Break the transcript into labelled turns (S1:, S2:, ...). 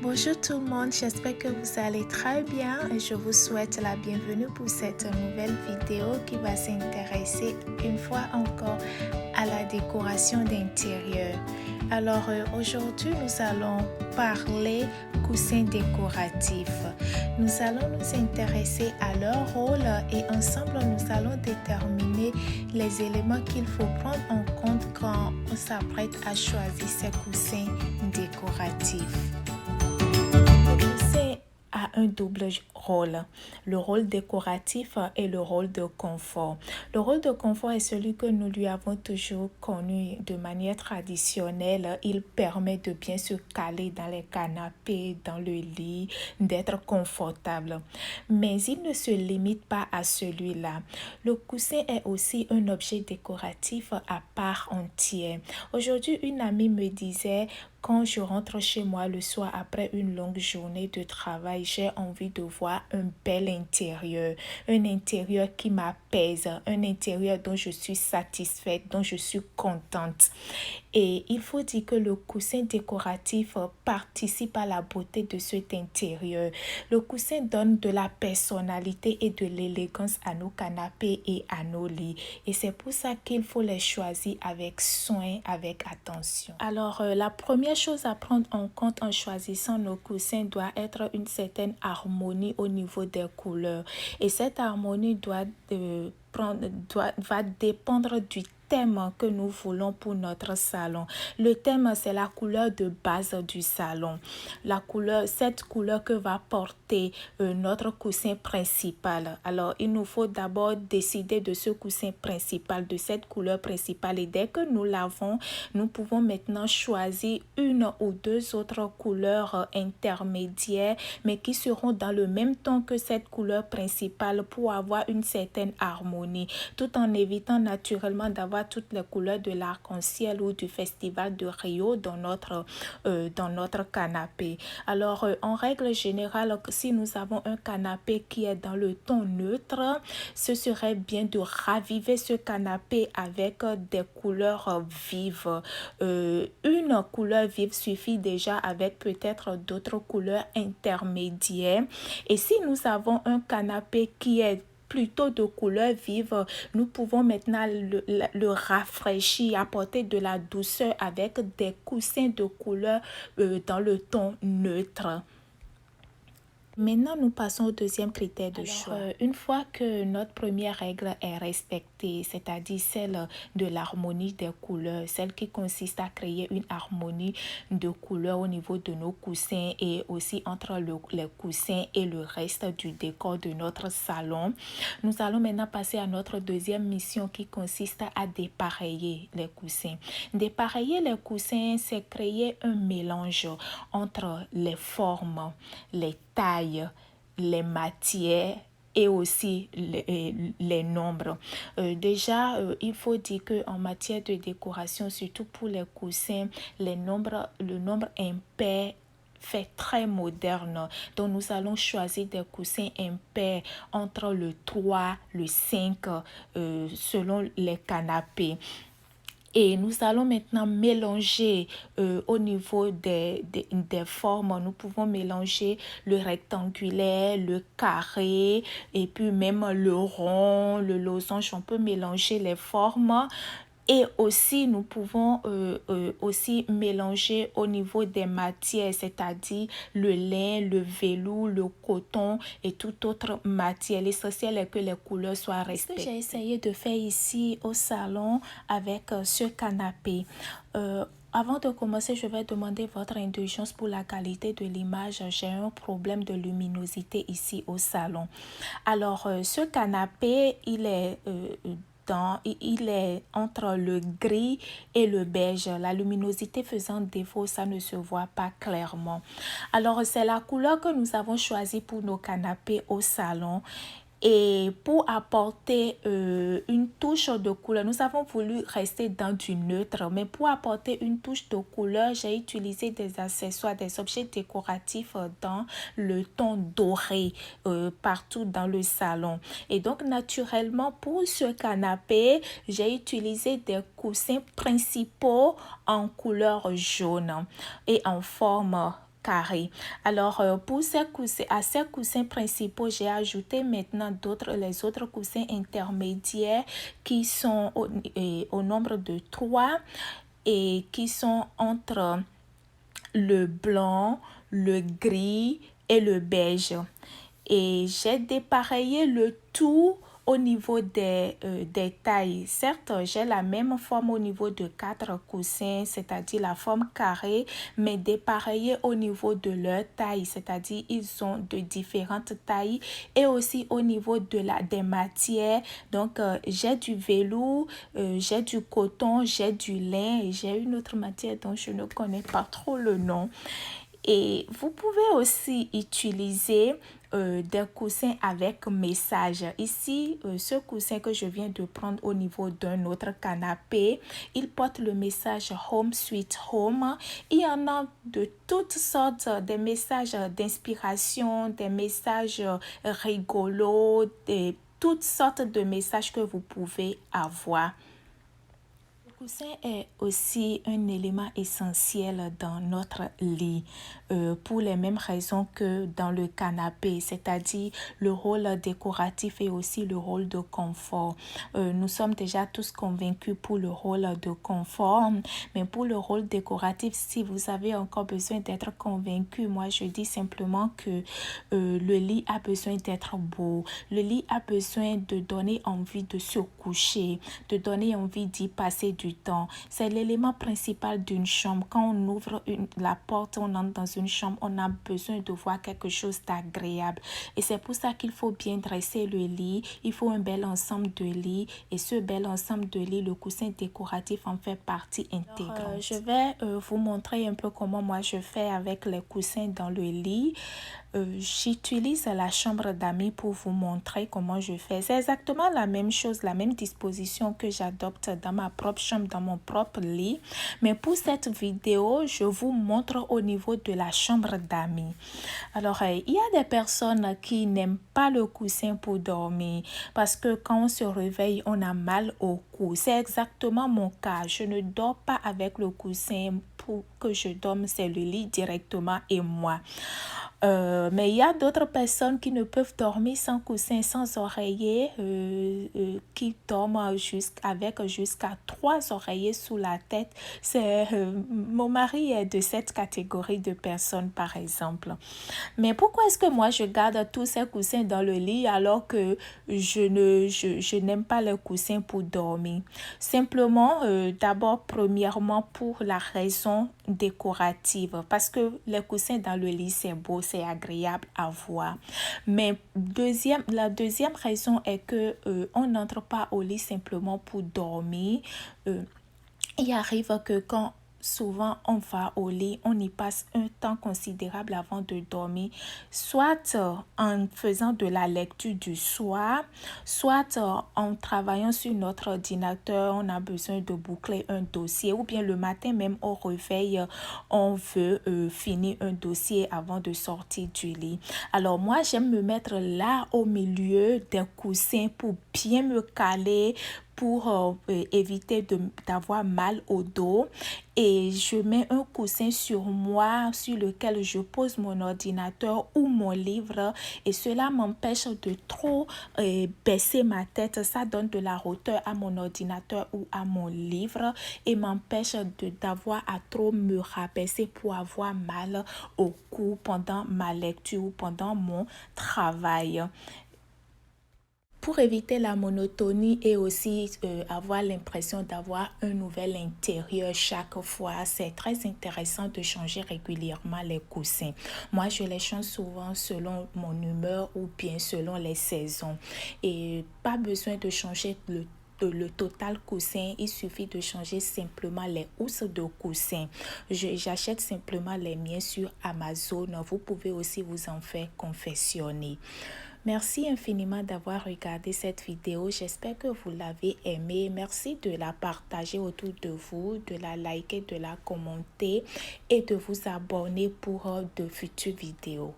S1: Bonjour tout le monde, j'espère que vous allez très bien et je vous souhaite la bienvenue pour cette nouvelle vidéo qui va s'intéresser une fois encore à la décoration d'intérieur. Alors aujourd'hui nous allons parler coussins décoratifs. Nous allons nous intéresser à leur rôle et ensemble nous allons déterminer les éléments qu'il faut prendre en compte quand on s'apprête à choisir ces coussins décoratifs. Le a un double rôle, le rôle décoratif et le rôle de confort. Le rôle de confort est celui que nous lui avons toujours connu de manière traditionnelle. Il permet de bien se caler dans les canapés, dans le lit, d'être confortable. Mais il ne se limite pas à celui-là. Le coussin est aussi un objet décoratif à part entière. Aujourd'hui, une amie me disait: quand je rentre chez moi le soir après une longue journée de travail, j'ai envie de voir un bel intérieur, un intérieur qui m'apaise, un intérieur dont je suis satisfaite, dont je suis contente. Et il faut dire que le coussin décoratif participe à la beauté de cet intérieur. Le coussin donne de la personnalité et de l'élégance à nos canapés et à nos lits. Et c'est pour ça qu'il faut les choisir avec soin, avec attention. Alors, la première chose à prendre en compte en choisissant nos coussins doit être une certaine harmonie au niveau des couleurs. Et cette harmonie va dépendre du thème que nous voulons pour notre salon. Le thème, c'est la couleur de base du salon. Cette couleur que va porter notre coussin principal. Alors, il nous faut d'abord décider de ce coussin principal, de cette couleur principale. Et dès que nous l'avons, nous pouvons maintenant choisir une ou deux autres couleurs intermédiaires, mais qui seront dans le même ton que cette couleur principale pour avoir une certaine harmonie, tout en évitant naturellement d'avoir toutes les couleurs de l'arc-en-ciel ou du festival de Rio dans notre canapé. Alors, en règle générale, si nous avons un canapé qui est dans le ton neutre, ce serait bien de raviver ce canapé avec des couleurs vives. Une couleur vive suffit déjà, avec peut-être d'autres couleurs intermédiaires. Et si nous avons un canapé qui est plutôt de couleur vive, nous pouvons maintenant le rafraîchir, apporter de la douceur avec des coussins de couleur dans le ton neutre. Maintenant, nous passons au deuxième critère de choix. Une fois que notre première règle est respectée, c'est-à-dire celle de l'harmonie des couleurs, celle qui consiste à créer une harmonie de couleurs au niveau de nos coussins et aussi entre les coussins et le reste du décor de notre salon, nous allons maintenant passer à notre deuxième mission qui consiste à dépareiller les coussins. Dépareiller les coussins, c'est créer un mélange entre les formes, les tailles, les matières et aussi les nombres. Déjà, il faut dire qu'en matière de décoration, surtout pour les coussins, le nombre impair fait très moderne. Donc, nous allons choisir des coussins impairs entre le 3, le 5, selon les canapés. Et nous allons maintenant mélanger au niveau des formes. Nous pouvons mélanger le rectangulaire, le carré et puis même le rond, le losange. On peut mélanger les formes. Et aussi, nous pouvons aussi mélanger au niveau des matières, c'est-à-dire le lin, le velours, le coton et toute autre matière. L'essentiel est que les couleurs soient respectées. Ce que j'ai essayé de faire ici au salon avec ce canapé. Avant de commencer, je vais demander votre indulgence pour la qualité de l'image. J'ai un problème de luminosité ici au salon. Alors, ce canapé, il est entre le gris et le beige. La luminosité faisant défaut, ça ne se voit pas clairement. Alors, c'est la couleur que nous avons choisie pour nos canapés au salon. Et pour apporter une touche de couleur, nous avons voulu rester dans du neutre, mais pour apporter une touche de couleur, j'ai utilisé des accessoires, des objets décoratifs dans le ton doré partout dans le salon. Et donc, naturellement, pour ce canapé, j'ai utilisé des coussins principaux en couleur jaune et en forme carré. Alors, pour à ces coussins principaux, j'ai ajouté maintenant les autres coussins intermédiaires qui sont au nombre de 3 et qui sont entre le blanc, le gris et le beige. Et j'ai dépareillé le tout au niveau des tailles. Certes, j'ai la même forme au niveau de 4 coussins, c'est-à-dire la forme carrée, mais dépareillé au niveau de leur taille, c'est-à-dire ils ont de différentes tailles et aussi au niveau des matières. Donc, j'ai du velours, j'ai du coton, j'ai du lin et j'ai une autre matière dont je ne connais pas trop le nom. Et vous pouvez aussi utiliser des coussins avec message. Ici, ce coussin que je viens de prendre au niveau d'un autre canapé, il porte le message Home Sweet Home. Il y en a de toutes sortes, des messages d'inspiration, des messages rigolos, toutes sortes de messages que vous pouvez avoir. Le coussin est aussi un élément essentiel dans notre lit pour les mêmes raisons que dans le canapé, c'est-à-dire le rôle décoratif et aussi le rôle de confort. Nous sommes déjà tous convaincus pour le rôle de confort, mais pour le rôle décoratif, si vous avez encore besoin d'être convaincu, moi je dis simplement que le lit a besoin d'être beau, le lit a besoin de donner envie de se coucher, de donner envie d'y passer du temps. C'est l'élément principal d'une chambre. Quand on ouvre la porte, on entre dans une chambre, on a besoin de voir quelque chose d'agréable. Et c'est pour ça qu'il faut bien dresser le lit. Il faut un bel ensemble de lit. Et ce bel ensemble de lit, le coussin décoratif en fait partie intégrante. Alors, je vais vous montrer un peu comment moi je fais avec les coussins dans le lit. J'utilise la chambre d'amis pour vous montrer comment je fais. C'est exactement la même chose, la même disposition que j'adopte dans ma propre chambre, dans mon propre lit. Mais pour cette vidéo, je vous montre au niveau de la chambre d'amis. Alors, il y a des personnes qui n'aiment pas le coussin pour dormir parce que quand on se réveille, on a mal au cou. C'est exactement mon cas. Je ne dors pas avec le coussin. Pour que je dorme, c'est le lit directement et moi. Mais il y a d'autres personnes qui ne peuvent dormir sans coussin, sans oreiller, qui dorment avec jusqu'à 3 oreillers sous la tête. Mon mari est de cette catégorie de personnes, par exemple. Mais pourquoi est-ce que moi je garde tous ces coussins dans le lit alors que je n'aime pas les coussins pour dormir? Simplement, d'abord, premièrement, pour la raison décorative, parce que les coussins dans le lit, c'est beau, c'est agréable à voir. Mais la deuxième raison est que on n'entre pas au lit simplement pour dormir. Il arrive que souvent on va au lit, on y passe un temps considérable avant de dormir, soit en faisant de la lecture du soir, soit en travaillant sur notre ordinateur, on a besoin de boucler un dossier, ou bien le matin même au réveil, on veut finir un dossier avant de sortir du lit. Alors moi, j'aime me mettre là au milieu des coussins pour bien me caler, pour éviter d'avoir mal au dos, et je mets un coussin sur moi sur lequel je pose mon ordinateur ou mon livre, et cela m'empêche de trop baisser ma tête. Ça donne de la hauteur à mon ordinateur ou à mon livre et m'empêche d'avoir à trop me rabaisser pour avoir mal au cou pendant ma lecture ou pendant mon travail. Pour éviter la monotonie et aussi avoir l'impression d'avoir un nouvel intérieur chaque fois, c'est très intéressant de changer régulièrement les coussins. Moi, je les change souvent selon mon humeur ou bien selon les saisons. Et pas besoin de changer le total coussin, il suffit de changer simplement les housses de coussin. J'achète simplement les miens sur Amazon. Vous pouvez aussi vous en faire confectionner. Merci infiniment d'avoir regardé cette vidéo. J'espère que vous l'avez aimée. Merci de la partager autour de vous, de la liker, de la commenter et de vous abonner pour de futures vidéos.